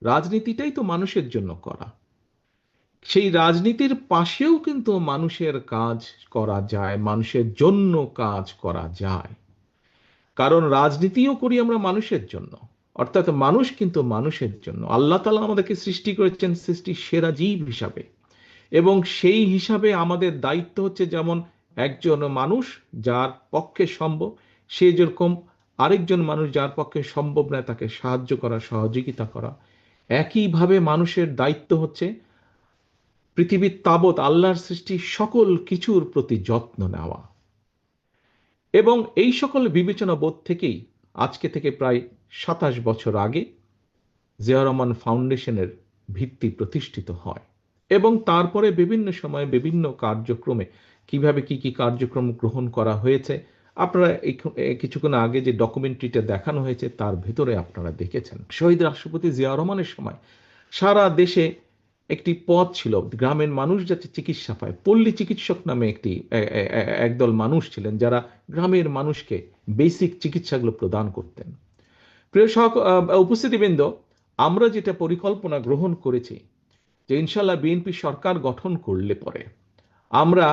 রাজনীতিটাই তো মানুষের জন্য করা। সেই রাজনীতির পাশেও কিন্তু মানুষের কাজ করা যায়, মানুষের জন্য কাজ করা যায়। কারণ রাজনীতিও করি আমরা মানুষের জন্য, অর্থাৎ মানুষ কিন্তু মানুষের জন্য। আল্লাহ তাআলা আমাদেরকে সৃষ্টি করেছেন সৃষ্টির সেরা জীব হিসাবে, এবং সেই হিসাবে আমাদের দায়িত্ব হচ্ছে যেমন একজন মানুষ যার পক্ষে সম্ভব, সে যেরকম আরেকজন মানুষ যার পক্ষে সম্ভব নয় তাকে সাহায্য করা, সহযোগিতা করা। একইভাবে মানুষের দায়িত্ব হচ্ছে পৃথিবীর তাবৎ আল্লাহর সৃষ্টি সকল কিছুর প্রতি যত্ন নেওয়া। এবং এই সকল বিবেচনা বোধ থেকেই আজকে থেকে প্রায় 27 বছর আগে জিয়া রহমান ফাউন্ডেশনের ভিত্তি প্রতিষ্ঠিত হয়। এবং তারপরে বিভিন্ন সময়ে বিভিন্ন কার্যক্রমে কিভাবে কি কি কার্যক্রম গ্রহণ করা হয়েছে আপনারা কিছুক্ষণ আগে যে ডকুমেন্টারিটা দেখানো হয়েছে তার ভেতরে আপনারা দেখেছেন। শহীদ রাষ্ট্রপতি জিয়া রহমানের সময় সারা দেশে একটি পথ ছিল, গ্রামের মানুষ যাতে চিকিৎসা পায়। পল্লী চিকিৎসক নামে একদল মানুষ ছিলেন যারা গ্রামের মানুষকে বেসিক চিকিৎসাগুলো প্রদান করতেন। প্রিয় উপস্থিতিবৃন্দ, আমরা যেটা পরিকল্পনা গ্রহণ করেছি যে ইনশাল্লাহ বিএনপি সরকার গঠন করলে পরে আমরা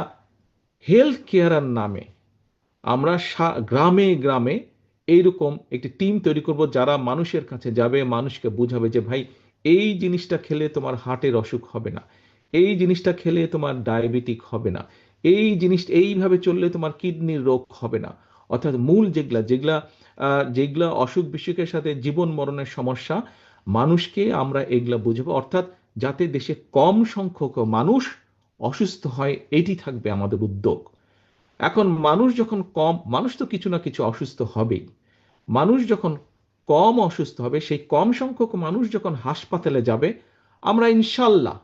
হেলথ কেয়ারের নামে আমরা গ্রামে গ্রামে এইরকম একটি টিম তৈরি করব যারা মানুষের কাছে যাবে, মানুষকে বুঝাবে যে ভাই এই জিনিসটা খেলে তোমার হার্টের অসুখ হবে না, এই জিনিসটা খেলে তোমার ডায়াবেটিক হবে না, এই জিনিসটা এইভাবে চললে তোমার কিডনির রোগ হবে না। অর্থাৎ মূল যেগুলা যেগুলা যেগুলা অসুখ বিসুখের সাথে জীবন মরণের সমস্যা, মানুষকে আমরা এগুলা বুঝবো। অর্থাৎ যাতে দেশে কম সংখ্যক মানুষ অসুস্থ হয়, এটি থাকবে আমাদের উদ্যোগ। এখন মানুষ যখন কম, মানুষ তো কিছু না কিছু অসুস্থ হবেই। মানুষ যখন কম অসুস্থ হবে, সেই কম সংখ্যক মানুষ যখন হাসপাতালে যাবে, আমরা ইনশাল্লাহ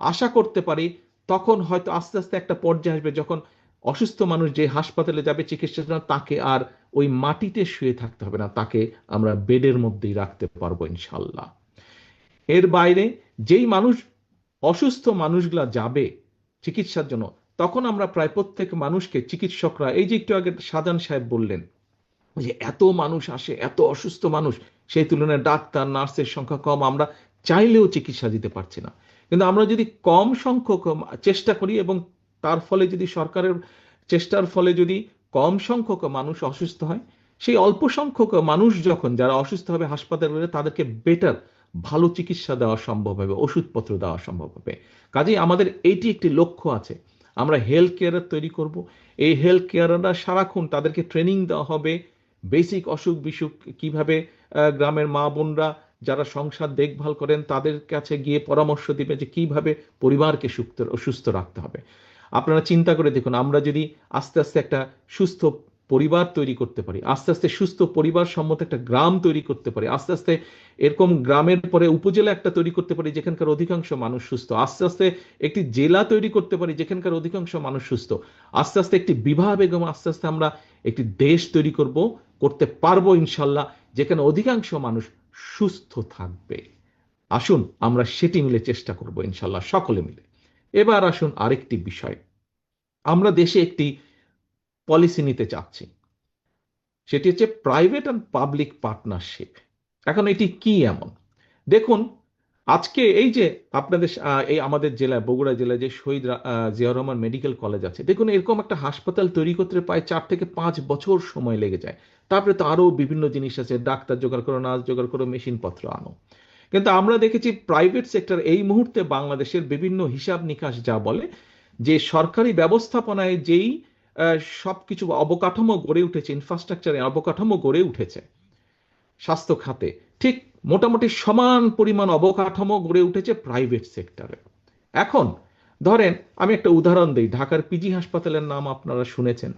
আশা করতে পারি তখন হয়তো আস্তে আস্তে একটা পর্যায়ে আসবে যখন অসুস্থ মানুষ যে হাসপাতালে যাবে চিকিৎসার জন্য, তাকে আর ওই মাটিতে শুয়ে থাকতে হবে না, তাকে আমরা বেডের মধ্যেই রাখতে পারবো ইনশাল্লাহ। এর বাইরে যেই মানুষ অসুস্থ মানুষগুলা যাবে চিকিৎসার জন্য, তখন আমরা প্রায় প্রত্যেক মানুষকে চিকিৎসকরা, এই যে একটু আগে সাজান সাহেব বললেন যে এত মানুষ আসে, এত অসুস্থ মানুষ, সেই তুলনায় ডাক্তার নার্সের সংখ্যা কম, আমরা চাইলেও চিকিৎসা দিতে পারছি না। কিন্তু আমরা যদি কম সংখ্যক চেষ্টা করি এবং তার ফলে যদি সরকারের চেষ্টার ফলে যদি কম সংখ্যক মানুষ অসুস্থ হয়, সেই অল্প সংখ্যক মানুষ যখন যারা অসুস্থ হবে হাসপাতালে, তাদেরকে বেটার ভালো চিকিৎসা দেওয়া সম্ভব হবে, ওষুধপত্র দেওয়া সম্ভব হবে। কাজেই আমাদের এইটি একটি লক্ষ্য আছে, আমরা হেলথ কেয়ার তৈরি করব। এই হেলথ কেয়াররা সারাক্ষণ তাদেরকে ট্রেনিং দেওয়া হবে বেসিক অসুখ বিসুখ কিভাবে, গ্রামের মা বোনরা যারা সংসার দেখভাল করেন তাদের কাছে গিয়ে পরামর্শ দিবে যে কিভাবে পরিবারকে সুস্থ রাখতে হবে। আপনারা চিন্তা করে দেখুন, আমরা যদি আস্তে আস্তে একটা সুস্থ পরিবার তৈরি করতে পারি, আস্তে আস্তে সুস্থ পরিবার সম্মত একটা গ্রাম তৈরি করতে পারি, আস্তে আস্তে এরকম গ্রামের পরে উপজেলা একটা তৈরি করতে পারি যেখানকার অধিকাংশ মানুষ সুস্থ, আস্তে আস্তে একটি জেলা তৈরি করতে পারি যেখানকার অধিকাংশ মানুষ সুস্থ, আস্তে আস্তে একটি বিবাহ বেগম, আস্তে আস্তে আমরা একটি দেশ তৈরি করতে পারবো ইনশাল্লাহ, যেখানে অধিকাংশ মানুষ সুস্থ থাকবে। আসুন আমরা সেটি মিলে চেষ্টা করব ইনশাল্লাহ, সকলে মিলে। এবার আসুন আরেকটি বিষয়, আমরা দেশে একটি পলিসি নিতে চাচ্ছি, সেটি হচ্ছে প্রাইভেট অ্যান্ড পাবলিক পার্টনারশিপ। এখন এটি কি এমন দেখুন, আজকে এই যে আপনাদের এই আমাদের জেলায়, বগুড়া জেলায় যে শহীদ জিয়া রহমান মেডিকেল কলেজ আছে, দেখুন এরকম একটা হাসপাতাল তৈরি করতে প্রায় 4 থেকে 5 বছর সময় লেগে যায়। তারপরে তো আরো বিভিন্ন জিনিস আছে, ডাক্তার জোগাড় করো, নার্স জোগাড় করো, মেশিনপত্র আনো। কিন্তু আমরা দেখেছি প্রাইভেট সেক্টর এই মুহূর্তে বাংলাদেশের বিভিন্ন হিসাব নিকাশ যা বলে যে সরকারি ব্যবস্থাপনায় যেই সবকিছু অবকাঠামো গড়ে উঠেছে, ইনফ্রাস্ট্রাকচারে অবকাঠামো গড়ে উঠেছে স্বাস্থ্য খাতে, ঠিক মোটামুটি সমান পরিমাণ অবকাঠামো গড়ে উঠেছে প্রাইভেট সেক্টরে। এখন ধরেন আমি একটা উদাহরণ দিই, ঢাকার পিজি হাসপাতালের নাম আপনারা শুনেছেন।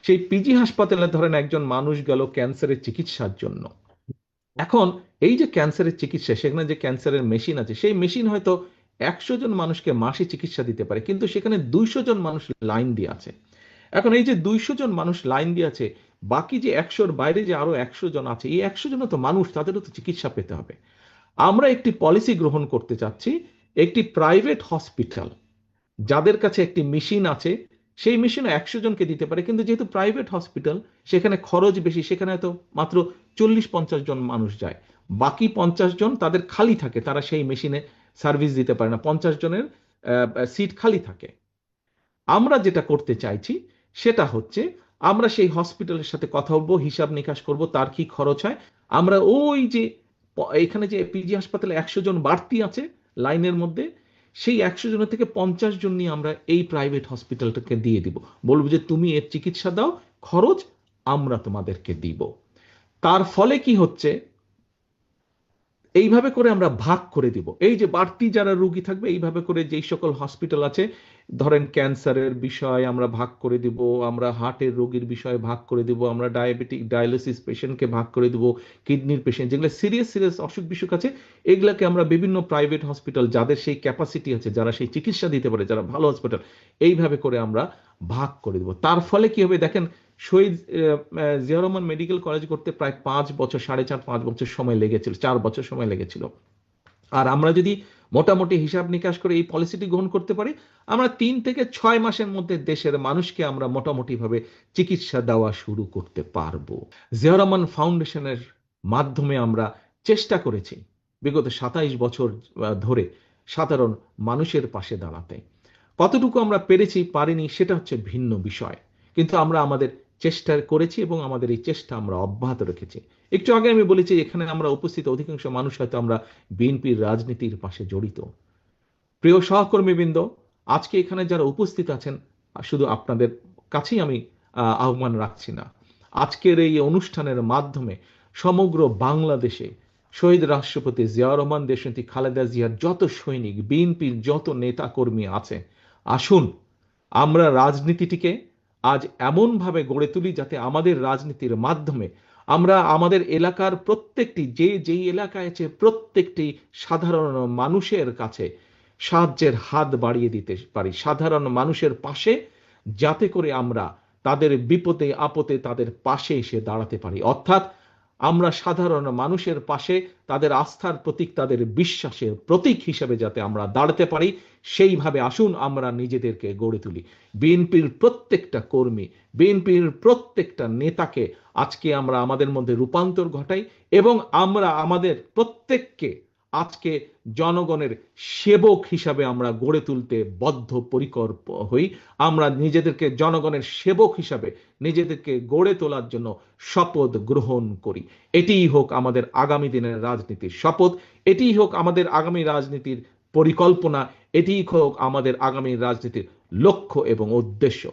সেই পিজি হাসপাতালে ধরেন একজন মানুষ গেল ক্যান্সারের চিকিৎসার জন্য। এখন এই যে ক্যান্সারের চিকিৎসা, সেখানে যে ক্যান্সারের মেশিন আছে, সেই মেশিন হয়তো 100 জন মানুষকে মাসে চিকিৎসা দিতে পারে, কিন্তু সেখানে 200 জন মানুষ লাইন দিয়ে আছে। এখন এই যে 200 জন মানুষ লাইন দিয়ে আছে, বাকি যে 100-র বাইরে যে আরো 100 জন আছে, এই 100 জনও তো মানুষ, তাদেরও তো চিকিৎসা পেতে হবে। আমরা একটি পলিসি গ্রহণ করতে চাচ্ছি, একটি প্রাইভেট হসপিটাল যাদের কাছে একটি মেশিন আছে, সেই মেশিনও 100 জনকে দিতে পারে, কিন্তু যেহেতু প্রাইভেট হসপিটাল সেখানে খরচ বেশি, সেখানে হয়তো মাত্র 40-50 জন মানুষ যায়, বাকি 50 জন তাদের খালি থাকে, তারা সেই মেশিনে সার্ভিস দিতে পারে না, 50 জনের সিট খালি থাকে। আমরা যেটা করতে চাইছি সেটা হচ্ছে আমরা সেই হসপিটালের সাথে কথা বলবো, হিসাব নিকাশ করব তার কি খরচ হয়। আমরা ওই যে এখানে যে পিজি হাসপাতালে 100 জন বাড়তি আছে লাইনের মধ্যে, সেই 100 জনের থেকে 50 জন নিয়ে আমরা এই প্রাইভেট হসপিটালটাকে দিয়ে দিব, বলবো যে তুমি এর চিকিৎসা দাও, খরচ আমরা তোমাদেরকে দিব। তার ফলে কি হচ্ছে, এইভাবে করে আমরা ভাগ করে দিব। এই যে বাড়তি যারা রোগী থাকবে, এইভাবে করে যেই সকল হসপিটাল আছে, ধরেন ক্যান্সারের বিষয় আমরা ভাগ করে দিব, আমরা হার্টের রোগীর বিষয়ে ভাগ করে দিব, আমরা ডায়াবেটিক ডায়ালিসিস পেশেন্টকে ভাগ করে দিব, কিডনির পেশেন্ট যেগুলো সিরিয়াস সিরিয়াস অসুখ বিসুখ আছে, এগুলাকে আমরা বিভিন্ন প্রাইভেট হসপিটাল যাদের সেই ক্যাপাসিটি আছে, যারা সেই চিকিৎসা দিতে পারে, যারা ভালো হসপিটাল, এইভাবে করে আমরা ভাগ করে দিব। তার ফলে কি হবে দেখেন, শহীদ জিয়া রহমান মেডিকেল কলেজ করতে প্রায় 5 বছর, 4.5-5 বছর সময় লেগেছিল, 4 বছর সময় লেগেছিল। আর আমরা যদি মোটামুটি হিসাব নিকাশ করে এই পলিসিটি গ্রহণ করতে পারি, আমরা 3 থেকে 6 মাসের মধ্যে দেশের মানুষকে আমরা মোটামুটি ভাবে চিকিৎসা দেওয়া শুরু করতে পারবো। জিয়া রহমান ফাউন্ডেশনের মাধ্যমে আমরা চেষ্টা করেছি বিগত 27 বছর ধরে সাধারণ মানুষের পাশে দাঁড়াতে। কতটুকু আমরা পেরেছি পারিনি সেটা হচ্ছে ভিন্ন বিষয়, কিন্তু আমরা আমাদের চেষ্টা করেছি এবং আমাদের এই চেষ্টা আমরা অব্যাহত রেখেছি। একটু আগে আমি বলেছি এখানে আমরা উপস্থিত অধিকাংশ মানুষ হয়তো আমরা বিএনপির রাজনীতির পাশে জড়িত। প্রিয় সহকর্মীবৃন্দ, আজকে এখানে যারা উপস্থিত আছেন, শুধু আপনাদের কাছেই আমি আহ্বান রাখছি না, আজকের এই অনুষ্ঠানের মাধ্যমে সমগ্র বাংলাদেশে শহীদ রাষ্ট্রপতি জিয়াউর রহমান, দেশনেত্রী খালেদা জিয়ার যত সৈনিক, বিএনপির যত নেতা কর্মী আছে, আসুন আমরা রাজনীতিটিকে আজ এমনভাবে গড়ে তুলি যাতে আমাদের রাজনীতির মাধ্যমে আমরা আমাদের এলাকার প্রত্যেকটি, যেই এলাকায় আছে প্রত্যেকটি সাধারণ মানুষের কাছে সাহায্যের হাত বাড়িয়ে দিতে পারি, সাধারণ মানুষের পাশে, যাতে করে আমরা তাদের বিপদে আপদে তাদের পাশে এসে দাঁড়াতে পারি। অর্থাৎ আমরা সাধারণ মানুষের পাশে তাদের আস্থার প্রতীক, তাদের বিশ্বাসের প্রতীক হিসেবে যাতে আমরা দাঁড়াতে পারি, সেইভাবে আসুন আমরা নিজেদেরকে গড়ে তুলি। বিএনপির প্রত্যেকটা কর্মী, বিএনপির প্রত্যেকটা নেতাকে আজকে আমরা আমাদের মধ্যে রূপান্তর ঘটাই এবং আমরা আমাদের প্রত্যেককে আজকে জনগণের সেবক হিসাবে আমরা গড়ে তুলতে বদ্ধপরিকর হই। আমরা নিজেদেরকে জনগণের সেবক হিসাবে নিজেদেরকে গড়ে তোলার জন্য শপথ গ্রহণ করি। এটিই হোক আমাদের আগামী দিনের রাজনীতির শপথ, এটিই হোক আমাদের আগামী রাজনীতির পরিকল্পনা, এটিই হোক আমাদের আগামী রাজনীতির লক্ষ্য এবং উদ্দেশ্য।